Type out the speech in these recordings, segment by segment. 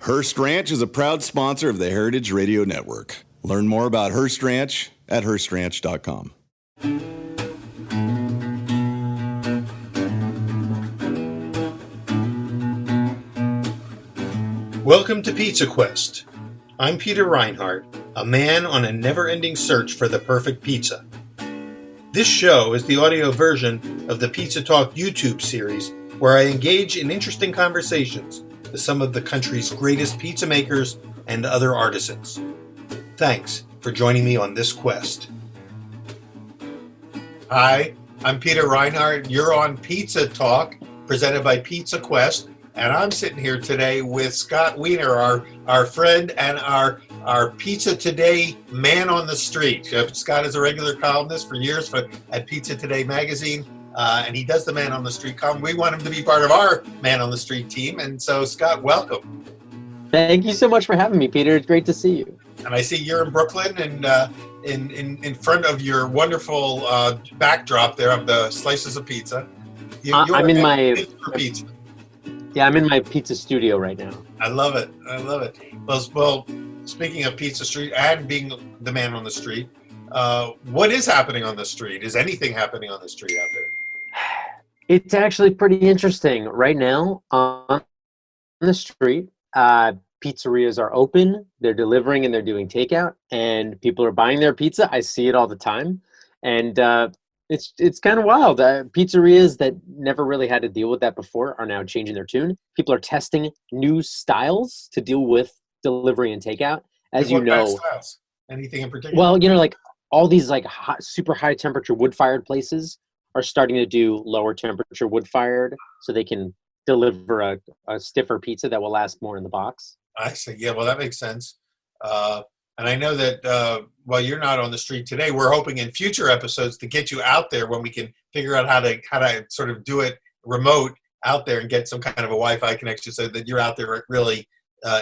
Hearst Ranch is a proud sponsor of the Heritage Radio Network. Learn more about Hearst Ranch at HearstRanch.com. Welcome to Pizza Quest. I'm Peter Reinhardt, a man on a never-ending search for the perfect pizza. This show is the audio version of the Pizza Talk YouTube series, where I engage in interesting conversations with some of the country's greatest pizza makers and other artisans. Thanks for joining me on this quest. Hi, I'm Peter Reinhardt. You're on Pizza Talk, presented by Pizza Quest, and I'm sitting here today with Scott Wiener, our friend and our Pizza Today man on the street. Scott is a regular columnist for years at Pizza Today magazine. And he does the Man on the Street column. We want him to be part of our Man on the Street team. And so, Scott, welcome. Thank you so much for having me, Peter. It's great to see you. And I see you're in Brooklyn and in front of your wonderful backdrop there of the slices of pizza. I'm in my pizza. Yeah, I'm in my pizza studio right now. I love it. Well, speaking of Pizza Street and being the Man on the Street, what is happening on the street? Is anything happening on the street out there? It's actually pretty interesting. Right now, on the street, pizzerias are open, they're delivering and they're doing takeout, and people are buying their pizza. I see it all the time. And it's kind of wild. Pizzerias that never really had to deal with that before are now changing their tune. People are testing new styles to deal with delivery and takeout. As you know, styles? Anything in particular? Well, like all these like super high temperature wood-fired places are starting to do lower temperature wood-fired so they can deliver a stiffer pizza that will last more in the box. I see. Yeah, well, that makes sense. And I know that while you're not on the street today, we're hoping in future episodes to get you out there when we can figure out how to sort of do it remote out there and get some kind of a Wi-Fi connection so that you're out there really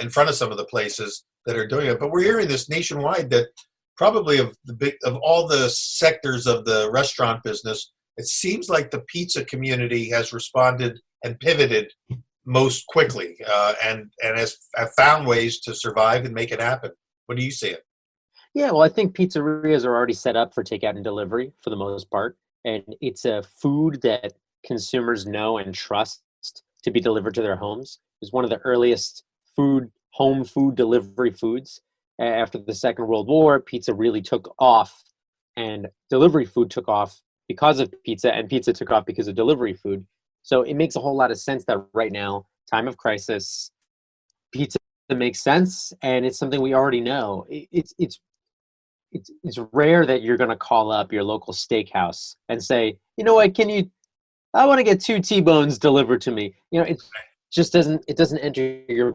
in front of some of the places that are doing it. But we're hearing this nationwide that probably of all the sectors of the restaurant business, it seems like the pizza community has responded and pivoted most quickly and has found ways to survive and make it happen. What do you see? Yeah, well, I think pizzerias are already set up for takeout and delivery for the most part. And it's a food that consumers know and trust to be delivered to their homes. It was one of the earliest home food delivery foods. After the Second World War, pizza really took off, and delivery food took off because of pizza, and pizza took off because of delivery food. So it makes a whole lot of sense that right now, time of crisis, pizza makes sense, and it's something we already know. It's rare that you're going to call up your local steakhouse and say, you know what, I want to get 2 T-bones delivered to me. It just doesn't enter your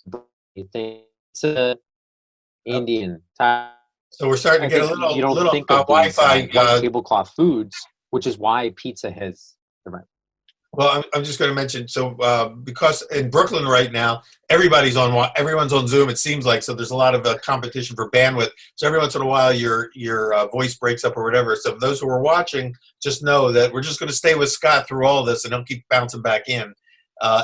brain. It's a Indian type. So we're starting to get a little think of Wi-Fi tablecloth foods, which is why pizza has survived. Well, I'm just going to mention, so because in Brooklyn right now, everyone's on Zoom, it seems like, so there's a lot of competition for bandwidth. So every once in a while, your voice breaks up or whatever. So those who are watching, just know that we're just going to stay with Scott through all this, and he'll keep bouncing back in.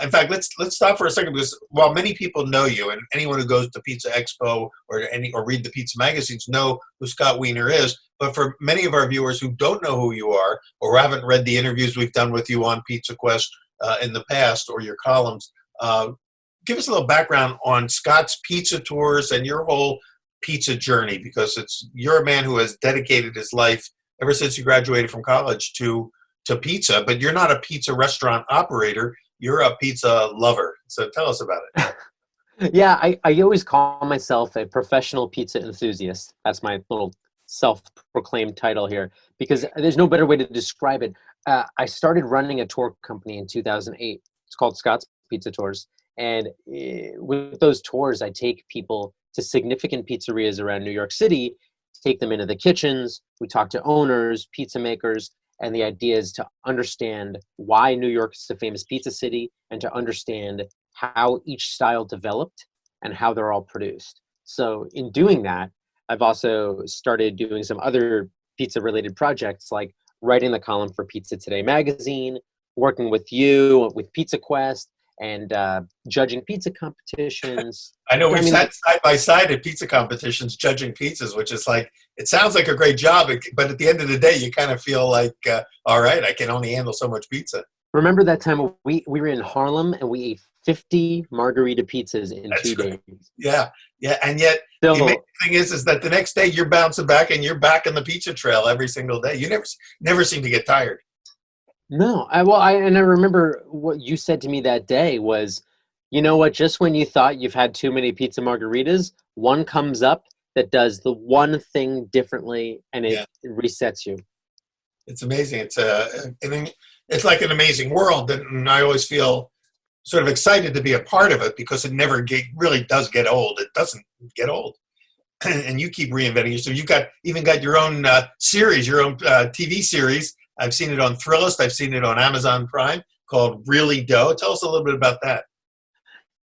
In fact, let's stop for a second, because while many people know you, and anyone who goes to Pizza Expo or read the pizza magazines know who Scott Wiener is, but for many of our viewers who don't know who you are or haven't read the interviews we've done with you on Pizza Quest in the past or your columns, give us a little background on Scott's pizza tours and your whole pizza journey, because you're a man who has dedicated his life ever since you graduated from college to pizza, but you're not a pizza restaurant operator. You're a pizza lover. So tell us about it. Yeah, I always call myself a professional pizza enthusiast. That's my little self-proclaimed title here, because there's no better way to describe it. I started running a tour company in 2008. It's called Scott's Pizza Tours. And with those tours, I take people to significant pizzerias around New York City, take them into the kitchens. We talk to owners, pizza makers, and the idea is to understand why New York is a famous pizza city and to understand how each style developed and how they're all produced. So in doing that, I've also started doing some other pizza-related projects, like writing the column for Pizza Today magazine, working with you, with Pizza Quest, and judging pizza competitions. I know I we've mean, sat side by side at pizza competitions judging pizzas, which is like, it sounds like a great job, but at the end of the day, you kind of feel like, all right, I can only handle so much pizza. remember that time we were in Harlem and we ate 50 margarita pizzas in That's 2 right. days. Yeah, yeah, and yet the So amazing thing is that the next day you're bouncing back and you're back on the pizza trail every single day. You never seem to get tired. no, I remember what you said to me that day was, you know what? Just when you thought you've had too many pizza margaritas, one comes up that does the one thing differently, and Yeah. it resets you. It's amazing. It's like an amazing world, and I always feel sort of excited to be a part of it because it really does get old. It doesn't get old, and you keep reinventing yourself. You've even got your own series, your own TV series. I've seen it on Thrillist. I've seen it on Amazon Prime called Really Dough. Tell us a little bit about that.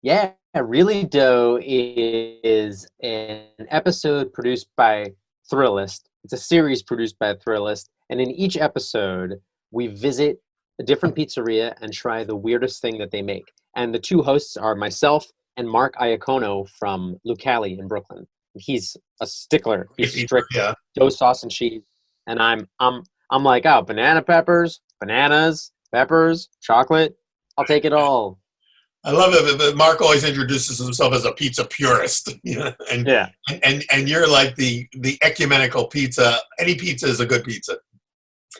Yeah, Really Dough is an episode produced by Thrillist. It's a series produced by Thrillist, and in each episode, we visit a different pizzeria and try the weirdest thing that they make. And the two hosts are myself and Mark Iacono from Lucali in Brooklyn. He's a stickler. He's strict Yeah. dough, sauce, and cheese, and I'm like, oh, banana peppers, bananas, peppers, chocolate. I'll take it all. I love it, but Mark always introduces himself as a pizza purist, and Yeah. and you're like the ecumenical pizza. Any pizza is a good pizza.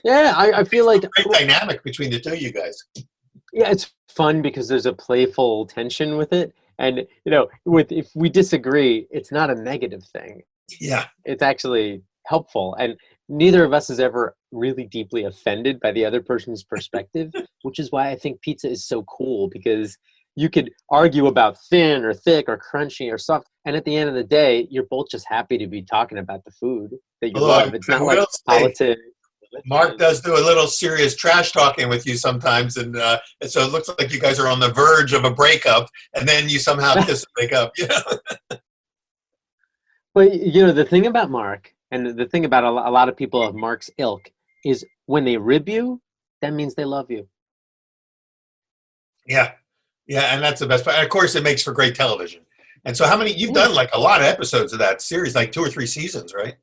Yeah, I feel like Great dynamic between the two of you guys. yeah, it's fun because there's a playful tension with it, and if we disagree, it's not a negative thing. Yeah, It's actually helpful, and neither of us is ever really deeply offended by the other person's perspective, which is why I think pizza is so cool, because you could argue about thin or thick or crunchy or soft, and at the end of the day, you're both just happy to be talking about the food that you Although love. It's not like will say, politics. Mark does do a little serious trash talking with you sometimes, and so it looks like you guys are on the verge of a breakup, and then you somehow kiss and make up. But the thing about Mark, and the thing about a lot of people of Mark's ilk, is when they rib you, that means they love you. Yeah, yeah, and that's the best part. And of course, it makes for great television. And so, how many you've done? Like a lot of episodes of that series, like 2 or 3 seasons, right?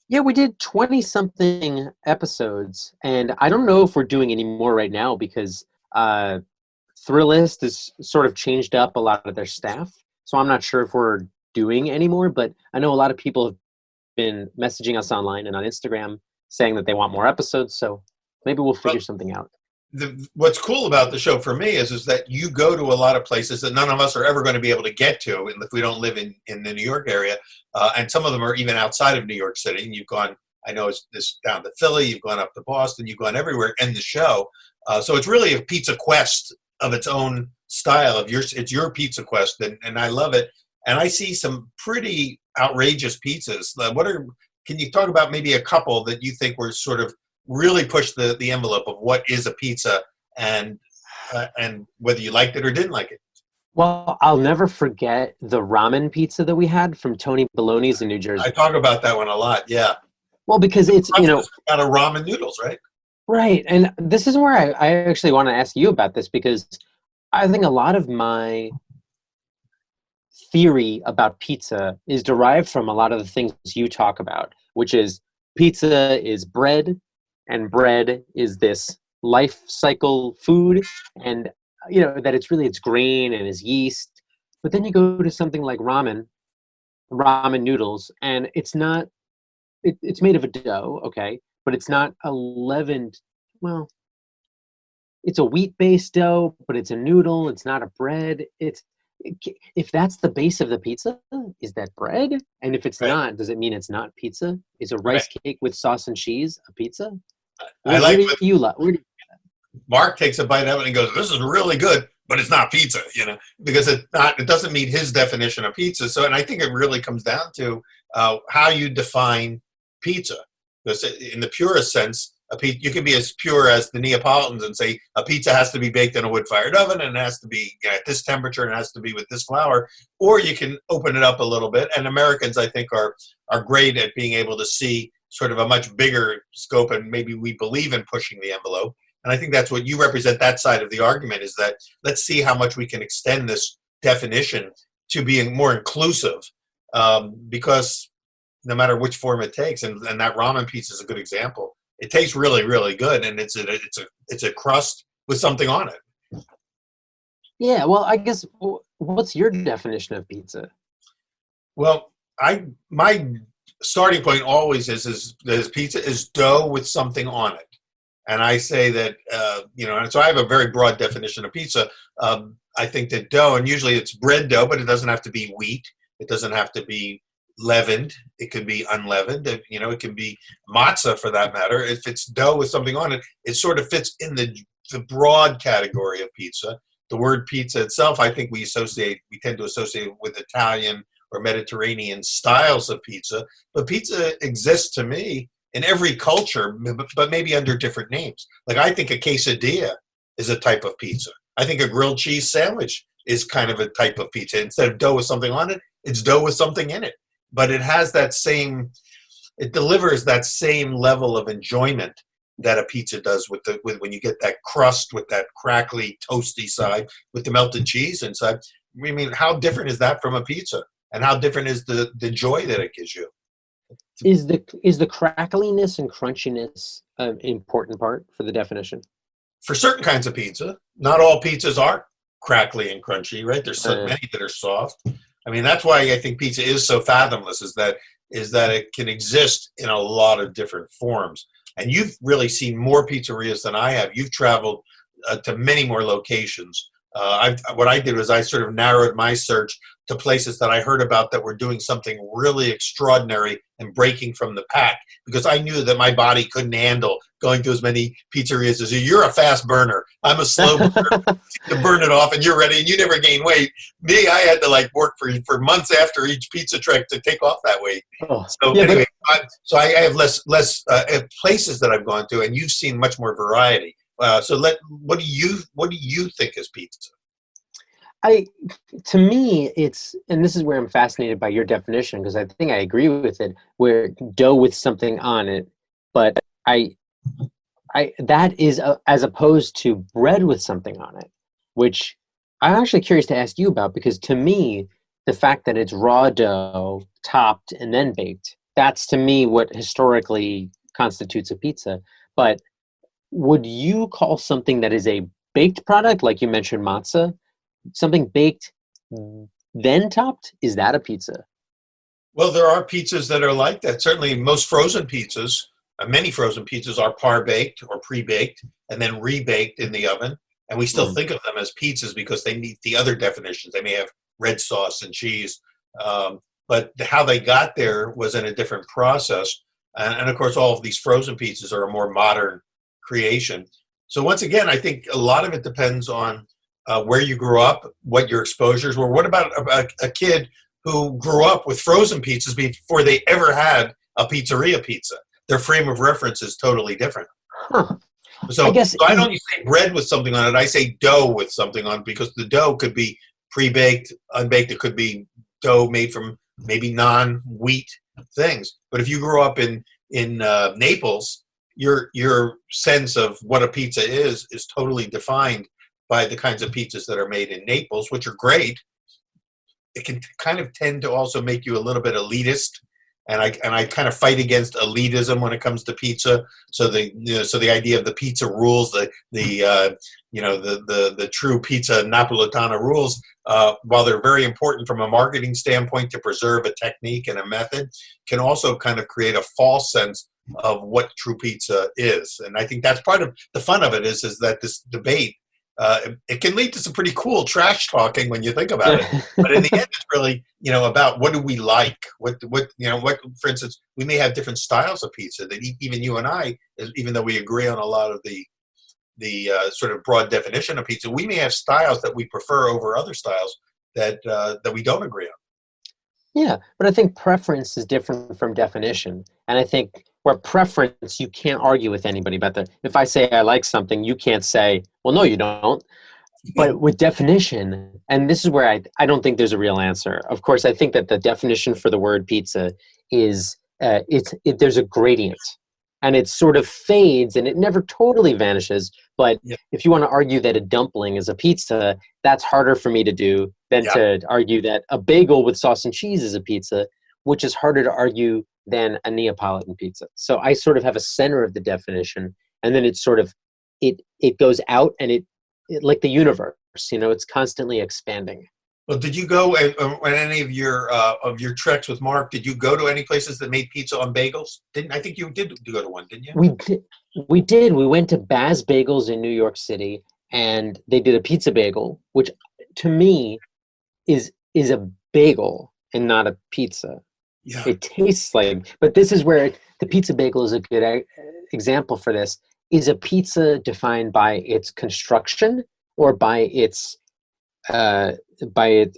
Yeah, we did 20-something episodes, and I don't know if we're doing any more right now because Thrillist has sort of changed up a lot of their staff, so I'm not sure if we're doing any more, but I know a lot of people have been messaging us online and on Instagram saying that they want more episodes, so maybe we'll figure something out. What's cool about the show for me is that you go to a lot of places that none of us are ever going to be able to get to if we don't live in the New York area. And some of them are even outside of New York City. And you've gone, I know it's this down to Philly, you've gone up to Boston, you've gone everywhere in the show. So it's really a pizza quest of its own style. It's your pizza quest, and I love it. And I see some pretty outrageous pizzas. Can you talk about maybe a couple that you think were sort of really push the envelope of what is a pizza and whether you liked it or didn't like it? Well, I'll never forget the ramen pizza that we had from Tony Baloney's in New Jersey. I talk about that one a lot, yeah. Well, because it's, out of ramen noodles, right? Right. And this is where I actually want to ask you about this, because I think a lot of my theory about pizza is derived from a lot of the things you talk about, which is pizza is bread, and bread is this life cycle food, and that it's grain and is yeast. But then you go to something like ramen noodles, and it's not it's made of a dough, okay, but it's not a leavened, well, it's a wheat-based dough, but it's a noodle, it's not a bread. If that's the base of the pizza, is that bread? And if it's not, does it mean it's not pizza? Is a rice cake with sauce and cheese a pizza? Mark takes a bite of it and goes, "This is really good, but it's not pizza," because it doesn't meet his definition of pizza. So, and I think it really comes down to how you define pizza. Because in the purest sense, you can be as pure as the Neapolitans and say a pizza has to be baked in a wood-fired oven and it has to be at this temperature and it has to be with this flour. Or you can open it up a little bit. And Americans, I think, are great at being able to see sort of a much bigger scope, and maybe we believe in pushing the envelope. And I think that's what you represent, that side of the argument, is that let's see how much we can extend this definition to being more inclusive, because no matter which form it takes, and that ramen pizza is a good example. It tastes really, really good, and it's a crust with something on it. Yeah, well, I guess what's your definition of pizza? Well, my starting point always is pizza is dough with something on it, and I say that and so I have a very broad definition of pizza. I think that dough, and usually it's bread dough, but it doesn't have to be wheat. It doesn't have to be leavened. It can be unleavened. It can be matzah for that matter. If it's dough with something on it, it sort of fits in the broad category of pizza. The word pizza itself, I think we tend to associate with Italian or Mediterranean styles of pizza, but pizza exists to me in every culture, but maybe under different names. Like I think a quesadilla is a type of pizza. I think a grilled cheese sandwich is kind of a type of pizza. Instead of dough with something on it, it's dough with something in it. But it delivers that same level of enjoyment that a pizza does with when you get that crust with that crackly, toasty side with the melted cheese inside. I mean, how different is that from a pizza? And how different is the joy that it gives you? Is the crackliness and crunchiness an important part for the definition? For certain kinds of pizza. Not all pizzas are crackly and crunchy, right? There's so many that are soft. I mean, that's why I think pizza is so fathomless, is that it can exist in a lot of different forms. And you've really seen more pizzerias than I have. You've traveled to many more locations. What I did was I sort of narrowed my search to places that I heard about that were doing something really extraordinary and breaking from the pack, because I knew that my body couldn't handle going to as many pizzerias as you. You're a fast burner. I'm a slow burner. To burn it off and you're ready and you never gain weight. Me, I had to work for months after each pizza trek to take off that weight. Oh, so yeah, anyway, I have less places that I've gone to, and you've seen much more variety. What do you think is pizza? To me, and this is where I'm fascinated by your definition, because I think I agree with it, where dough with something on it, but that is as opposed to bread with something on it, which I'm actually curious to ask you about, because to me, the fact that it's raw dough topped and then baked, that's to me what historically constitutes a pizza. But would you call something that is a baked product, like you mentioned matzah, something baked then topped, is that a pizza? Well, there are pizzas that are like that. Certainly most frozen pizzas, many frozen pizzas are par-baked or pre-baked and then rebaked in the oven. And we still think of them as pizzas because they meet the other definitions. They may have red sauce and cheese. But how they got there was in a different process. And of course, all of these frozen pizzas are a more modern creation. So once again, I think a lot of it depends on where you grew up, what your exposures were. What about a kid who grew up with frozen pizzas before they ever had a pizzeria pizza? Their frame of reference is totally different. Huh. So I don't say bread with something on it. I say dough with something on it, because the dough could be pre-baked, unbaked. It could be dough made from maybe non-wheat things. But if you grew up in Naples, your sense of what a pizza is totally defined by the kinds of pizzas that are made in Naples, which are great. It can kind of tend to also make you a little bit elitist, and I kind of fight against elitism when it comes to pizza. So the idea of the pizza rules, the true pizza Napolitana rules, while they're very important from a marketing standpoint to preserve a technique and a method, can also kind of create a false sense of what true pizza is. And I think that's part of the fun of it is that this debate, it can lead to some pretty cool trash talking when you think about it. But in the end, it's really, about what do we like? What, for instance, we may have different styles of pizza that even you and I, even though we agree on a lot of the sort of broad definition of pizza, we may have styles that we prefer over other styles that we don't agree on. Yeah, but I think preference is different from definition. And I think where preference, you can't argue with anybody about that. If I say I like something, you can't say, well, no, you don't. But with definition, and this is where I don't think there's a real answer. Of course, I think that the definition for the word pizza is there's a gradient. and it sort of fades and it never totally vanishes. But Yeah. if you want to argue that a dumpling is a pizza, that's harder for me to do than Yeah. to argue that a bagel with sauce and cheese is a pizza, which is harder to argue than a Neapolitan pizza. So I sort of have a center of the definition, and then it's sort of it goes out, and it like the universe, it's constantly expanding. Well, did you go on any of your treks with Mark? Did you go to any places that made pizza on bagels? I think you did go to one, didn't you? We did. We went to Baz Bagels in New York City, and they did a pizza bagel, which to me is a bagel and not a pizza. Yeah. It tastes like, but this is where the pizza bagel is a good example for this. Is a pizza defined by its construction or by its by the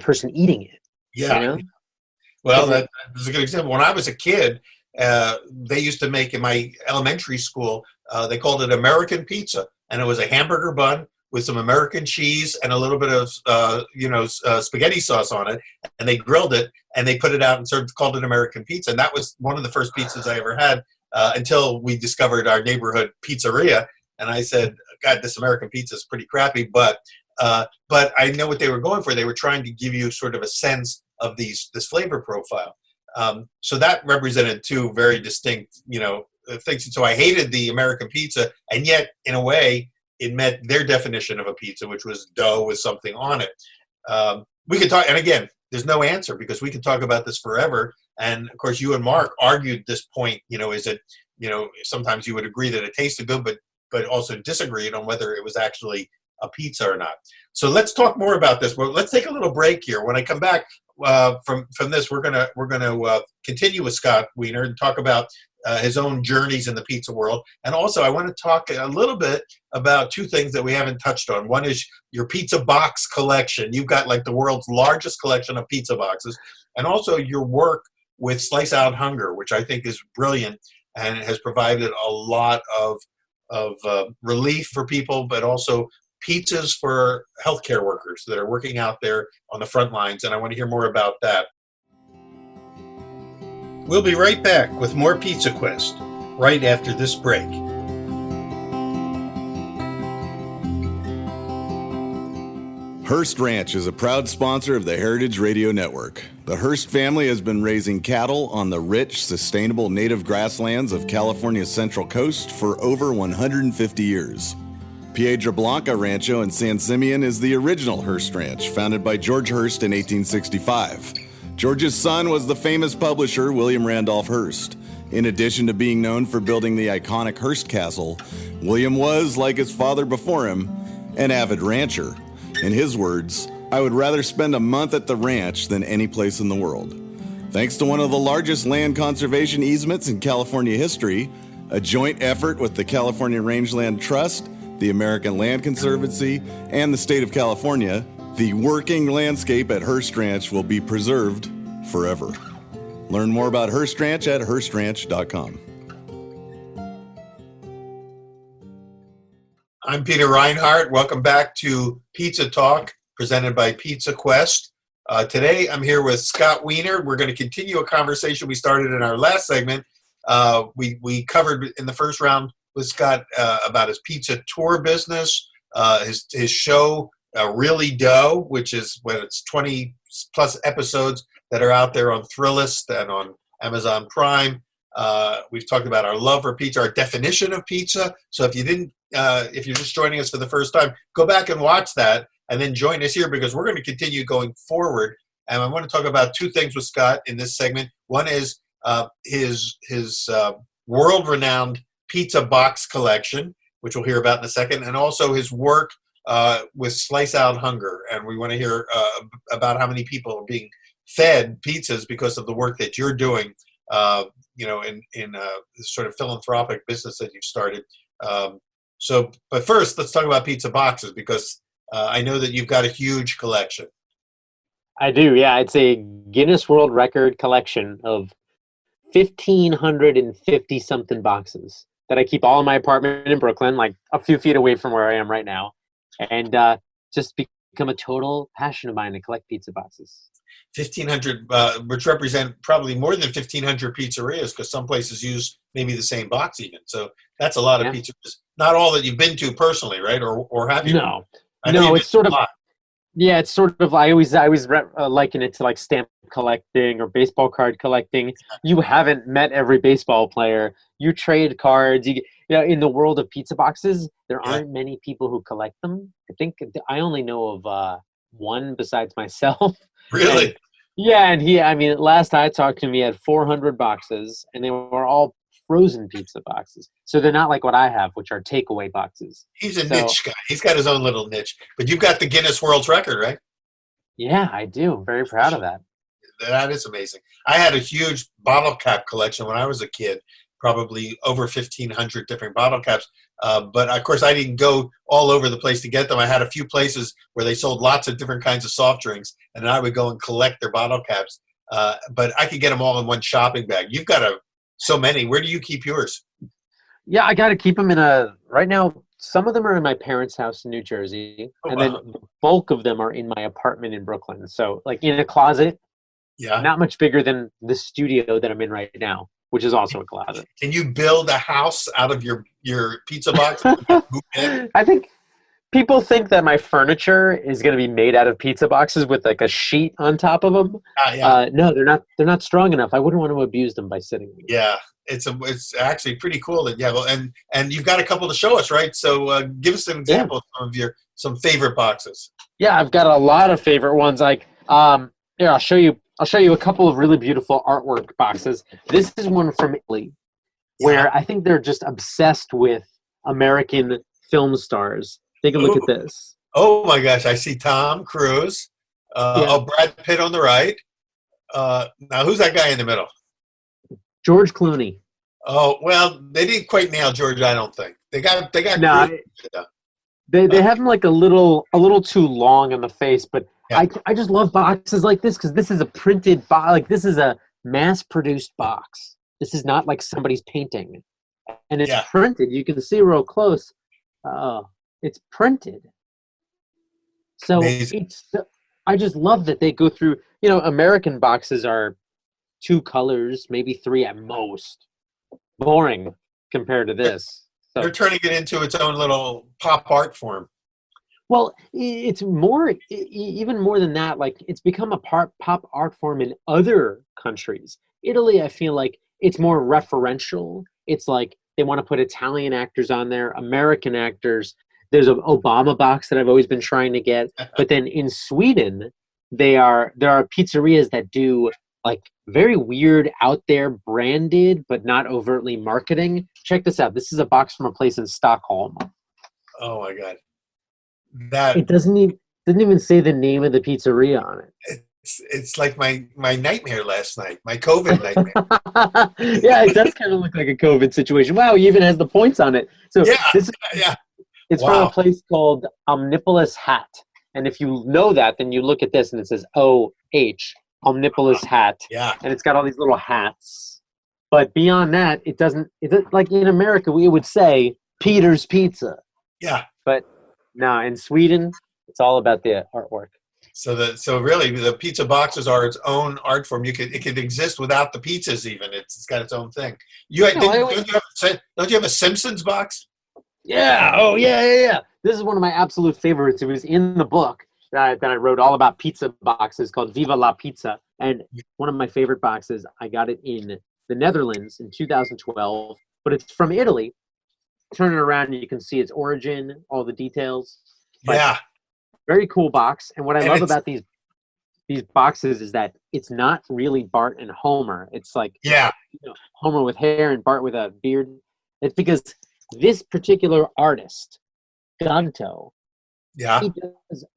person eating it? Yeah. Well, that's a good example. When I was a kid, they used to make in my elementary school. They called it American pizza, and it was a hamburger bun with some American cheese and a little bit of spaghetti sauce on it, and they grilled it and they put it out and called it American pizza. And that was one of the first pizzas I ever had until we discovered our neighborhood pizzeria. And I said, God, this American pizza is pretty crappy, but I know what they were going for. They were trying to give you sort of a sense of this flavor profile. So that represented two very distinct, things. And so I hated the American pizza, and yet in a way it met their definition of a pizza, which was dough with something on it. We could talk, and again, there's no answer because we could talk about this forever. And of course, you and Mark argued this point. Is it, sometimes you would agree that it tasted good, but also disagreed on whether it was actually a pizza or not. So let's talk more about this. Well, let's take a little break here. When I come back from this, we're gonna continue with Scott Wiener and talk about his own journeys in the pizza world. And also, I want to talk a little bit about two things that we haven't touched on. One is your pizza box collection. You've got like the world's largest collection of pizza boxes, and also your work with Slice Out Hunger, which I think is brilliant and has provided a lot of relief for people, but also pizzas for healthcare workers that are working out there on the front lines. And I want to hear more about that. We'll be right back with more Pizza Quest right after this break. Hearst Ranch is a proud sponsor of the Heritage Radio Network. The Hearst family has been raising cattle on the rich, sustainable native grasslands of California's Central Coast for over 150 years. Piedra Blanca Rancho in San Simeon is the original Hearst Ranch, founded by George Hearst in 1865. George's son was the famous publisher William Randolph Hearst. In addition to being known for building the iconic Hearst Castle, William was, like his father before him, an avid rancher. In his words, "I would rather spend a month at the ranch than any place in the world." Thanks to one of the largest land conservation easements in California history, a joint effort with the California Rangeland Trust, the American Land Conservancy, and the state of California, the working landscape at Hearst Ranch will be preserved forever. Learn more about Hearst Ranch at HearstRanch.com. I'm Peter Reinhardt. Welcome back to Pizza Talk, presented by Pizza Quest. Today, I'm here with Scott Wiener. We're going to continue a conversation we started in our last segment. We covered in the first round with Scott about his pizza tour business, his show, Really Dough, which is it's 20 plus episodes that are out there on Thrillist and on Amazon Prime. We've talked about our love for pizza, our definition of pizza. So if you're just joining us for the first time, go back and watch that, and then join us here because we're going to continue going forward. And I want to talk about two things with Scott in this segment. One is his world-renowned pizza box collection, which we'll hear about in a second, and also his work with Slice Out Hunger. And we want to hear about how many people are being fed pizzas because of the work that you're doing, in this sort of philanthropic business that you've started. But first, let's talk about pizza boxes because I know that you've got a huge collection. I do, yeah. It's a Guinness World Record collection of 1,550 something boxes that I keep all in my apartment in Brooklyn, like a few feet away from where I am right now. And just become a total passion of mine to collect pizza boxes. 1,500, which represent probably more than 1,500 pizzerias, because some places use maybe the same box even. So that's a lot of Yeah. pizzerias. Not all that you've been to personally, right? Or have you? No, I know no, you've it's been sort to of a lot. yeah, it's sort of. I always liken it to like stamp collecting or baseball card collecting. You haven't met every baseball player. You trade cards. In the world of pizza boxes, there Yeah. aren't many people who collect them. I think I only know of one besides myself. Really? And yeah, and I mean, last I talked to him, he had 400 boxes, and they were all frozen pizza boxes. So they're not like what I have, which are takeaway boxes. He's a So niche guy. He's got his own little niche. But you've got the Guinness World's Record, right? yeah, I do. I'm very proud of that. That is amazing. I had a huge bottle cap collection when I was a kid, probably over 1,500 different bottle caps. But of course, I didn't go all over the place to get them. I had a few places where they sold lots of different kinds of soft drinks, and I would go and collect their bottle caps. But I could get them all in one shopping bag. You've got so many. Where do you keep yours? Yeah, I got to keep them right now. Some of them are in my parents' house in New Jersey, Oh, and then wow. the bulk of them are in my apartment in Brooklyn. So, like in a closet, Yeah. not much bigger than the studio that I'm in right now, which is also a closet. Can you build a house out of your pizza box? Move in? I think people think that my furniture is going to be made out of pizza boxes with like a sheet on top of them. Yeah. No, they're not. They're not strong enough. I wouldn't want to abuse them by sitting. Yeah, it's actually pretty cool that you have, and you've got a couple to show us, right? So give us an example of some favorite boxes. Yeah, I've got a lot of favorite ones. Like, here, I'll show you a couple of really beautiful artwork boxes. This is one from Italy, where I think they're just obsessed with American film stars. Take a look at this. Oh my gosh, I see Tom Cruise. Oh, Brad Pitt on the right. Now who's that guy in the middle? George Clooney. Oh well, they didn't quite nail George. I don't think they got. No, Cruise. they have him like a little too long on the face, but Yeah. I just love boxes like this because this is a printed box. Like this is a mass-produced box. This is not like somebody's painting, and it's printed. You can see real close. It's printed. So Amazing. I just love that they go through. American boxes are 2 colors, maybe 3 at most. Boring compared to this. So, They're turning it into its own little pop art form. well, it's more, even more than that. Like it's become a pop art form in other countries. Italy, I feel like it's more referential. It's like they want to put Italian actors on there, American actors. There's an Obama box that I've always been trying to get. But then in Sweden, there are pizzerias that do like very weird out there branded but not overtly marketing. Check this out. This is a box from a place in Stockholm. Oh my god, that It doesn't even say the name of the pizzeria on it. it's like my nightmare last night, my COVID nightmare. Yeah, it does kind of look like a COVID situation. Wow, he even has the points on it. So Yeah. it's Wow. from a place called Omnipolis Hat. And if you know that, then you look at this and it says OH, Omnipolis Hat. Yeah. And it's got all these little hats. But beyond that, it doesn't like in America we would say Peter's Pizza. Yeah. But no, in Sweden, it's all about the artwork. So really the pizza boxes are its own art form. It could exist without the pizzas even. It's got its own thing. Don't you have a Simpsons box? Yeah. Oh, yeah. This is one of my absolute favorites. It was in the book that I wrote all about pizza boxes called Viva la Pizza. And one of my favorite boxes, I got it in the Netherlands in 2012, but it's from Italy. Turn it around and you can see its origin, all the details. But Yeah. very cool box. And what I And love it's- about these boxes is that it's not really Bart and Homer. It's like Yeah. Homer with hair and Bart with a beard. It's because this particular artist, Ganto, Yeah.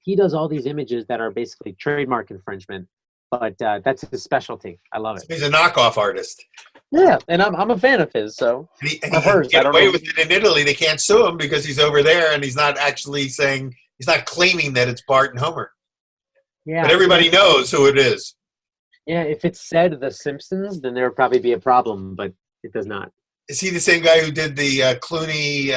he does all these images that are basically trademark infringement, but that's his specialty. I love it. He's a knockoff artist. Yeah, and I'm a fan of his. So And he Or hers, can I get don't away know. with it in Italy. They can't sue him because he's over there and he's not actually saying, he's not claiming that it's Bart and Homer. yeah, But everybody knows who it is. Yeah, if it said The Simpsons, then there would probably be a problem, but it does not. Is he the same guy who did the Clooney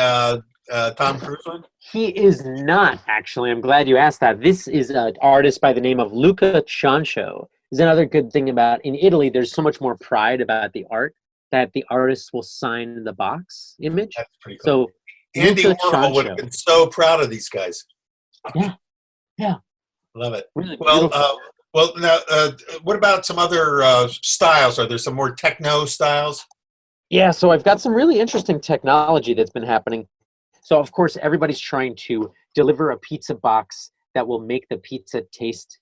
Tom Cruise one? He is not, actually. I'm glad you asked that. This is an artist by the name of Luca Ciancio. Is another good thing about in Italy, there's so much more pride about the art that the artist will sign the box image. That's pretty cool. So Andy Luca Warhol would have Ciancio. been so proud of these guys. Yeah. Love it. Really Well, beautiful. well, now, what about some other styles? Are there some more techno styles? Yeah, so I've got some really interesting technology that's been happening. So of course, everybody's trying to deliver a pizza box that will make the pizza taste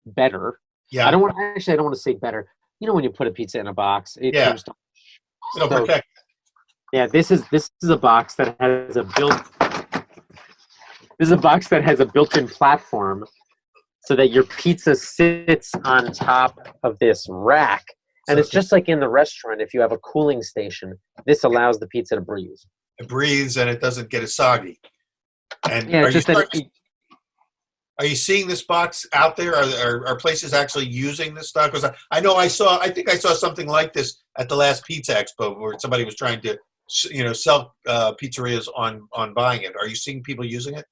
better. Yeah, I don't want to say better. You know, when you put a pizza in a box, it Yeah. turns to it'll so protect. yeah, this is a box that has a built-in platform so that your pizza sits on top of this rack. And So it's just like in the restaurant, if you have a cooling station, this allows the pizza to breathe. it breathes and it doesn't get as soggy. And Yeah, are it's you just that are you seeing this box out there? Are places actually using this stuff? Because I know I think I saw something like this at the last Pizza Expo where somebody was trying to sell pizzerias on buying it. Are you seeing people using it?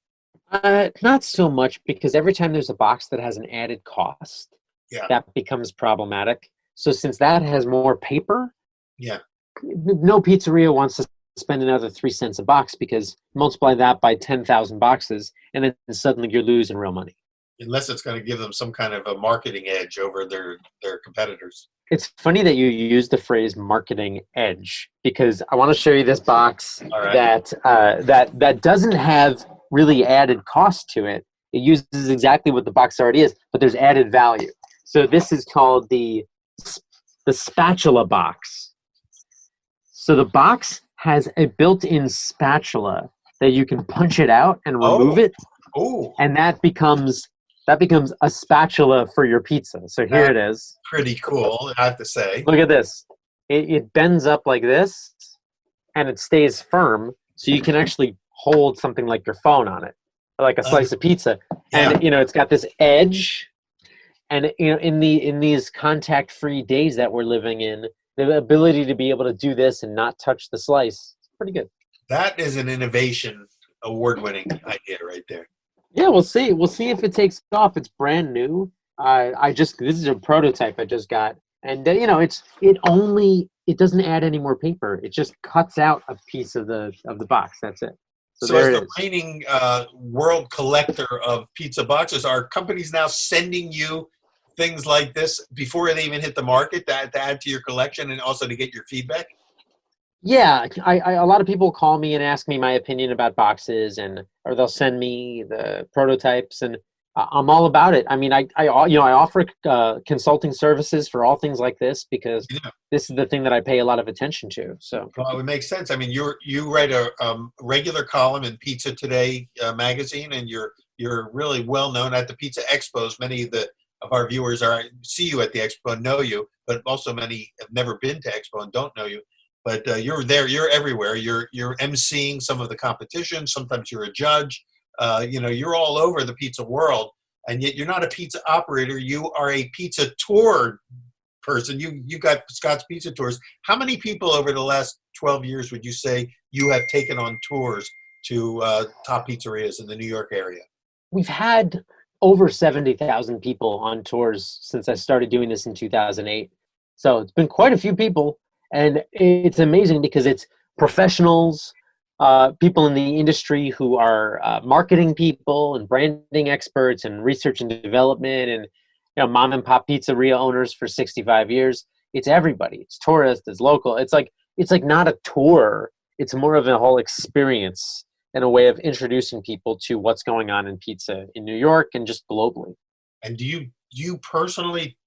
not so much, because every time there's a box that has an added cost, Yeah. that becomes problematic. So since that has more paper, Yeah. no pizzeria wants to spend another 3 cents a box, because multiply that by 10,000 boxes, and then suddenly you're losing real money. Unless it's going to give them some kind of a marketing edge over their competitors. It's funny that you use the phrase "marketing edge," because I want to show you this box All right. that doesn't have really added cost to it. It uses exactly what the box already is, but there's added value. So this is called the spatula box. So the box has a built-in spatula that you can punch it out and remove it, Oh, and that becomes a spatula for your pizza. So here it is. pretty cool, I have to say. Look at this. It bends up like this, and it stays firm, so you can actually hold something like your phone on it, like a slice of pizza. Yeah. And it's got this edge, and in these contact-free days that we're living in, the ability to be able to do this and not touch the slice, it's pretty good. That is an innovation award-winning idea right there. Yeah, we'll see. We'll see if it takes off. It's brand new. This is a prototype I just got, and it doesn't add any more paper. It just cuts out a piece of the box. That's it. So there as it the is. reigning world collector of pizza boxes, are companies now sending you things like this before they even hit the market to add to your collection and also to get your feedback? Yeah, a lot of people call me and ask me my opinion about boxes, or they'll send me the prototypes, and I'm all about it. I mean, I offer consulting services for all things like this, because this is the thing that I pay a lot of attention to. So Well, it makes sense. I mean, you write a regular column in Pizza Today magazine, and you're really well known at the Pizza Expos. Many of our viewers see you at the Expo and know you, but also many have never been to Expo and don't know you. But you're there. You're everywhere. You're emceeing some of the competition. Sometimes you're a judge. You're all over the pizza world, and yet you're not a pizza operator. You are a pizza tour person. You got Scott's Pizza Tours. How many people over the last 12 years would you say you have taken on tours to top pizzerias in the New York area? we've had over 70,000 people on tours since I started doing this in 2008. So it's been quite a few people, and it's amazing because it's professionals, people in the industry who are marketing people and branding experts and research and development, and mom and pop pizzeria owners for 65 years. It's everybody. It's tourists, it's local. It's like not a tour. It's more of a whole experience and a way of introducing people to what's going on in pizza in New York and just globally. And do you personally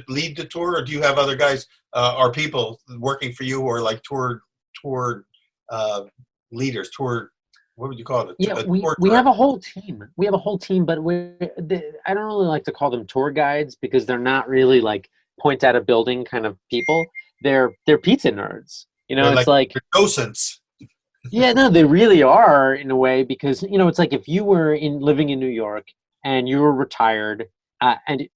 lead the tour, or do you have other guys or people working for you who are like tour leaders, what would you call it? Yeah, we have a whole team. We have a whole team, but I don't really like to call them tour guides, because they're not really like point at a building kind of people. They're pizza nerds. They're it's like docents. Yeah, no, they really are, in a way, because it's like if you were living in New York and you were retired, and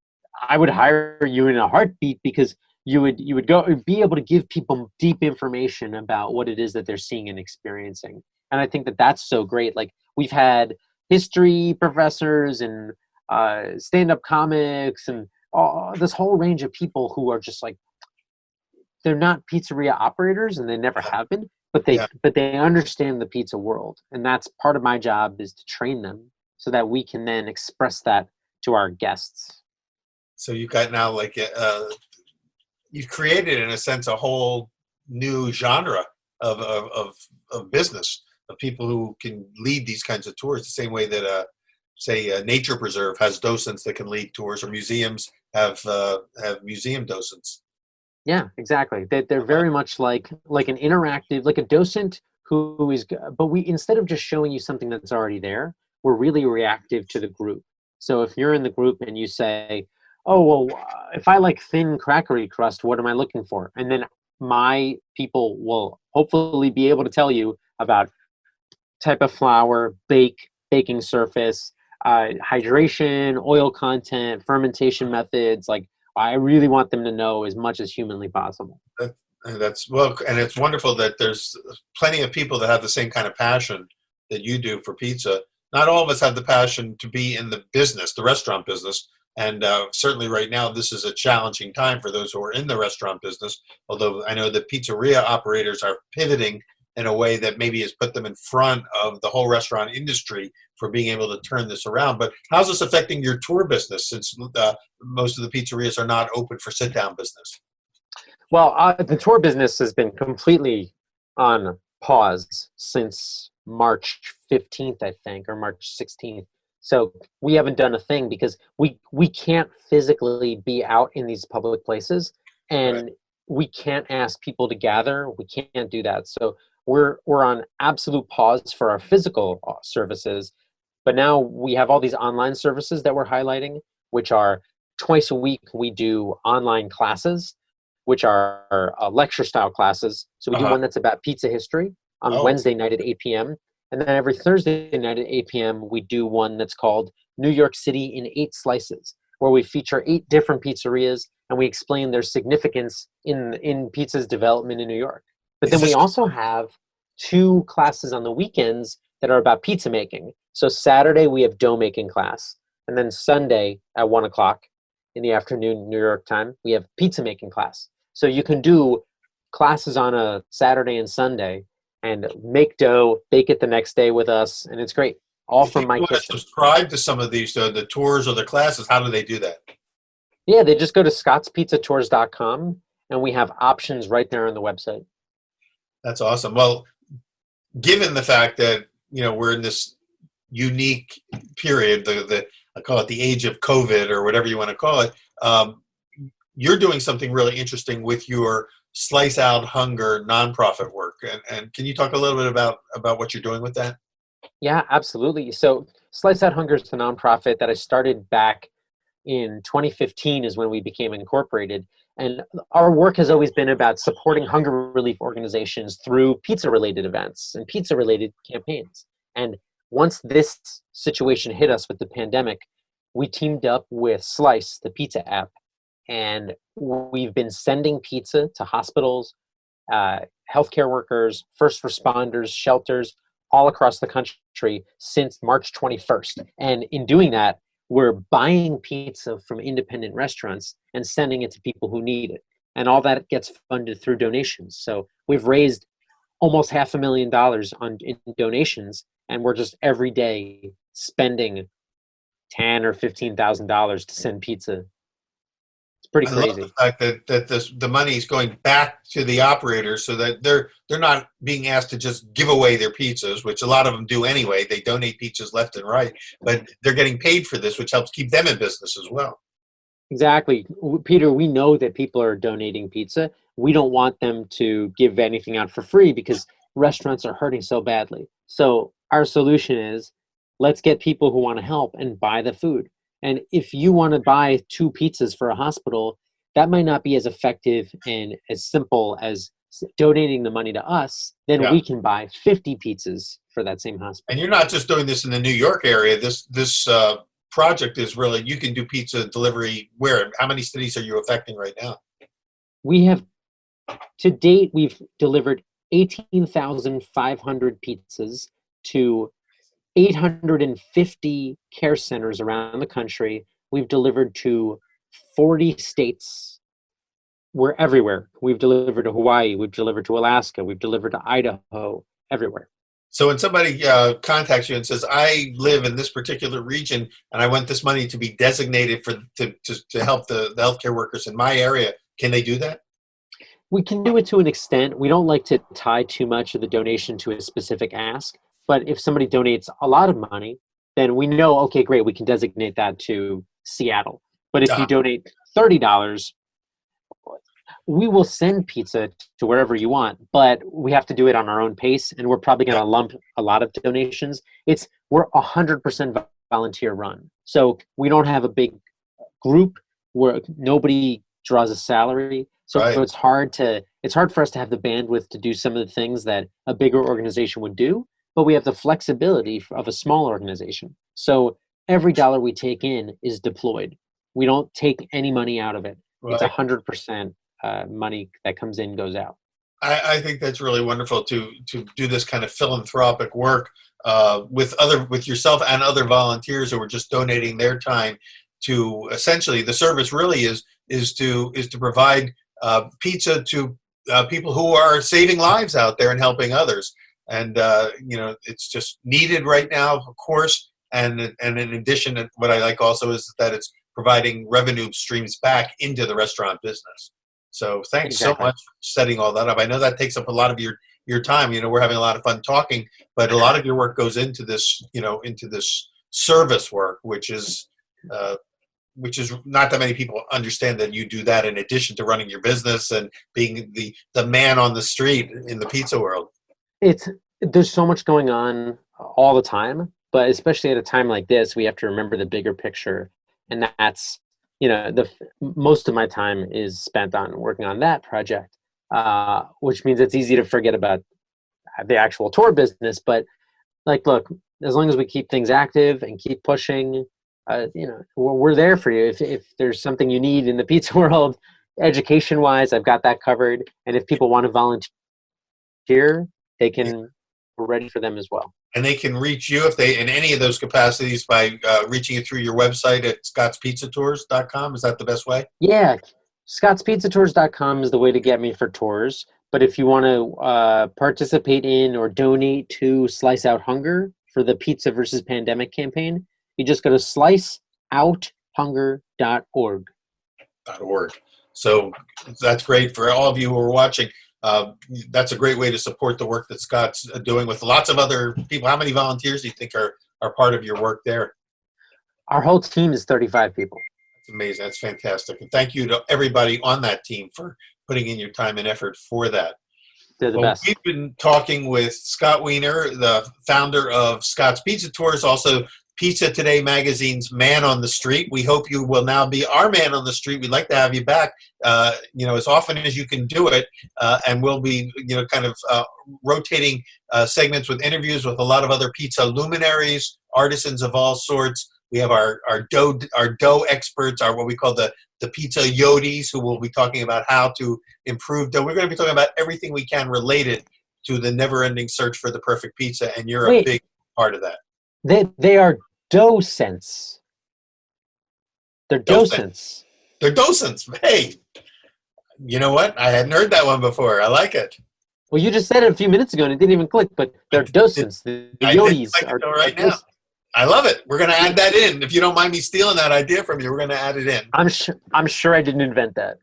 I would hire you in a heartbeat, because you would go be able to give people deep information about what it is that they're seeing and experiencing. And I think that that's so great. Like, we've had history professors and stand-up comics and this whole range of people who are just like, they're not pizzeria operators and they never have been, but Yeah. they understand the pizza world. And that's part of my job, is to train them so that we can then express that to our guests. So you've got now like you've created, in a sense, a whole new genre of business, of people who can lead these kinds of tours, the same way that say a nature preserve has docents that can lead tours, or museums have museum docents. Yeah, exactly. They're very much like an interactive, like a docent who is, but we, instead of just showing you something that's already there, we're really reactive to the group. So if you're in the group and you say, oh, well, if I like thin crackery crust, what am I looking for? And then my people will hopefully be able to tell you about type of flour, baking surface, hydration, oil content, fermentation methods. Like, I really want them to know as much as humanly possible. And that's, well, and it's wonderful that there's plenty of people that have the same kind of passion that you do for pizza. Not all of us have the passion to be in the business, the restaurant business. And certainly right now, this is a challenging time for those who are in the restaurant business. Although I know that pizzeria operators are pivoting in a way that maybe has put them in front of the whole restaurant industry for being able to turn this around. But how's this affecting your tour business, since most of the pizzerias are not open for sit-down business? Well, the tour business has been completely on pause since March 15th, I think, or March 16th. So we haven't done a thing because we can't physically be out in these public places, and Right. we can't ask people to gather. We can't do that. So we're on absolute pause for our physical services. But now we have all these online services that we're highlighting, which are twice a week we do online classes, which are lecture style classes. So we do one that's about pizza history on Oh. Wednesday night at 8 p.m. And then every Thursday night at 8 p.m., we do one that's called New York City in 8 Slices, where we feature 8 different pizzerias and we explain their significance in pizza's development in New York. But then we also have 2 classes on the weekends that are about pizza making. So Saturday we have dough making class, and then Sunday at 1 o'clock in the afternoon, New York time, we have pizza making class. So you can do classes on a Saturday and Sunday and make dough, bake it the next day with us, and it's great. All from my Want to kitchen. subscribe to some of these, the tours or the classes? How do they do that? Yeah, they just go to scottspizzatours.com, and we have options right there on the website. That's awesome. Well, given the fact that we're in this unique period, I call it the age of COVID or whatever you want to call it, you're doing something really interesting with your Slice Out Hunger nonprofit work. And can you talk a little bit about what you're doing with that? Yeah, absolutely. So Slice Out Hunger is the nonprofit that I started back in 2015 is when we became incorporated. And our work has always been about supporting hunger relief organizations through pizza-related events and pizza-related campaigns. And once this situation hit us with the pandemic, we teamed up with Slice, the pizza app, and we've been sending pizza to hospitals, healthcare workers, first responders, shelters, all across the country since March 21st. And in doing that, we're buying pizza from independent restaurants and sending it to people who need it. And all that gets funded through donations. So we've raised almost $500,000 in donations, and we're just every day spending $10,000 or $15,000 to send pizza. It's pretty crazy. I love the fact that the money is going back to the operators, so that they're not being asked to just give away their pizzas, which a lot of them do anyway. They donate pizzas left and right, but they're getting paid for this, which helps keep them in business as well. Exactly. Peter, we know that people are donating pizza. We don't want them to give anything out for free because restaurants are hurting so badly. So our solution is, let's get people who want to help and buy the food. And if you want to buy 2 pizzas for a hospital, that might not be as effective and as simple as donating the money to us. Then we can buy 50 pizzas for that same hospital. And you're not just doing this in the New York area. This project is really, you can do pizza delivery where? How many cities are you affecting right now? We have, to date, we've delivered 18,500 pizzas to 850 care centers around the country. We've delivered to 40 states. We're everywhere. We've delivered to Hawaii. We've delivered to Alaska. We've delivered to Idaho, everywhere. So when somebody contacts you and says, "I live in this particular region, and I want this money to be designated to help the healthcare workers in my area," can they do that? We can do it to an extent. We don't like to tie too much of the donation to a specific ask. But if somebody donates a lot of money, then we know, okay, great, we can designate that to Seattle. But if you donate $30, we will send pizza to wherever you want, but we have to do it on our own pace, and we're probably going to lump a lot of donations. We're 100% volunteer run, so we don't have a big group where nobody draws a salary. So it's hard for us to have the bandwidth to do some of the things that a bigger organization would do, but we have the flexibility of a small organization. So every dollar we take in is deployed. We don't take any money out of it. Right. It's 100%. Money that comes in goes out. I think that's really wonderful to do this kind of philanthropic work with yourself and other volunteers who are just donating their time to essentially the service really is to provide pizza to people who are saving lives out there and helping others. And it's just needed right now, of course. And in addition, what I like also is that it's providing revenue streams back into the restaurant business. So thanks so much for setting all that up. I know that takes up a lot of your time. We're having a lot of fun talking, but a lot of your work goes into this, into this service work, which is not that many people understand that you do that in addition to running your business and being the man on the street in the pizza world. There's so much going on all the time, but especially at a time like this, we have to remember the bigger picture, and that's most of my time is spent on working on that project, which means it's easy to forget about the actual tour business. But look, as long as we keep things active and keep pushing, we're there for you. If there's something you need in the pizza world, education-wise, I've got that covered. And if people want to volunteer, they can. We're ready for them as well. And they can reach you if they in any of those capacities by reaching you through your website at scottspizzatours.com. Is that the best way? Yeah, scottspizzatours.com is the way to get me for tours. But if you want to participate in or donate to Slice Out Hunger for the Pizza versus Pandemic campaign, you just go to sliceouthunger.org. So that's great for all of you who are watching. That's a great way to support the work that Scott's doing with lots of other people. How many volunteers do you think are part of your work there? Our whole team is 35 people. That's amazing. That's fantastic. And thank you to everybody on that team for putting in your time and effort for that. They're the best. We've been talking with Scott Wiener, the founder of Scott's Pizza Tours, also Pizza Today magazine's man on the street. We hope you will now be our man on the street. We'd like to have you back, as often as you can do it. And we'll be, rotating segments with interviews with a lot of other pizza luminaries, artisans of all sorts. We have our dough experts, what we call the pizza yodis, who will be talking about how to improve dough. We're going to be talking about everything we can related to the never-ending search for the perfect pizza, and you're a big part of that. They are docents. They're docents. They're docents. Hey, you know what? I hadn't heard that one before. I like it. Well, you just said it a few minutes ago and it didn't even click, but they're docents. The yodis are right now. I love it. We're going to add that in. If you don't mind me stealing that idea from you, we're going to add it in. I'm sure I didn't invent that.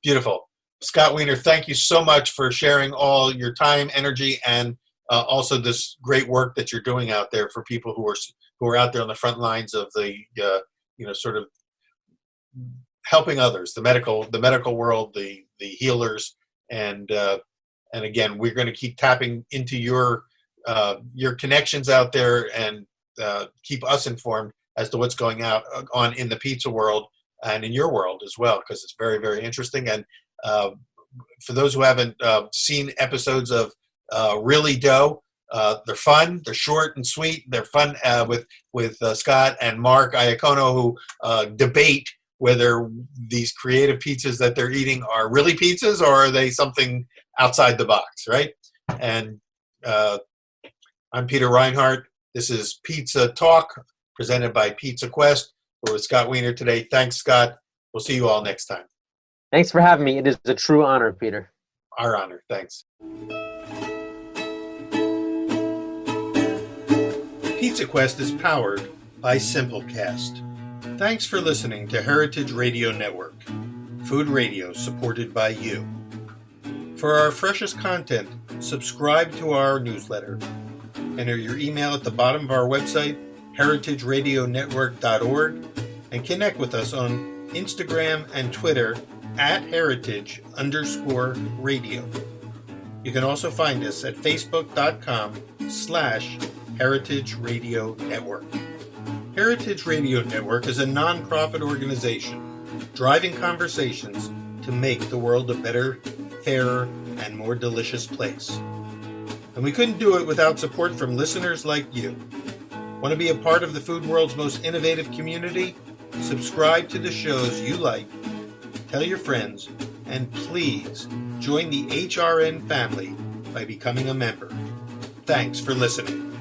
Beautiful. Scott Wiener, thank you so much for sharing all your time, energy, and also this great work that you're doing out there for people who are out there on the front lines of the sort of helping others, the medical world, the healers, and again, we're going to keep tapping into your connections out there and keep us informed as to what's going on in the pizza world and in your world as well, because it's very, very interesting. And for those who haven't seen episodes of Really Dough, they're fun, they're short and sweet, they're fun with Scott and Mark Iacono, who debate whether these creative pizzas that they're eating are really pizzas or are they something outside the box, right? And I'm Peter Reinhardt. This is Pizza Talk, presented by Pizza Quest. We're with Scott Wiener today. Thanks, Scott. We'll see you all next time. Thanks for having me. It is a true honor, Peter. Our honor. Thanks. Pizza Quest is powered by Simplecast. Thanks for listening to Heritage Radio Network, food radio supported by you. For our freshest content, subscribe to our newsletter. Enter your email at the bottom of our website, heritageradionetwork.org, and connect with us on Instagram and Twitter at heritage_radio. You can also find us at facebook.com/Heritage Radio Network. Heritage Radio Network is a non-profit organization driving conversations to make the world a better, fairer, and more delicious place. And we couldn't do it without support from listeners like you. Want to be a part of the food world's most innovative community? Subscribe to the shows you like, tell your friends, and please join the HRN family by becoming a member. Thanks for listening.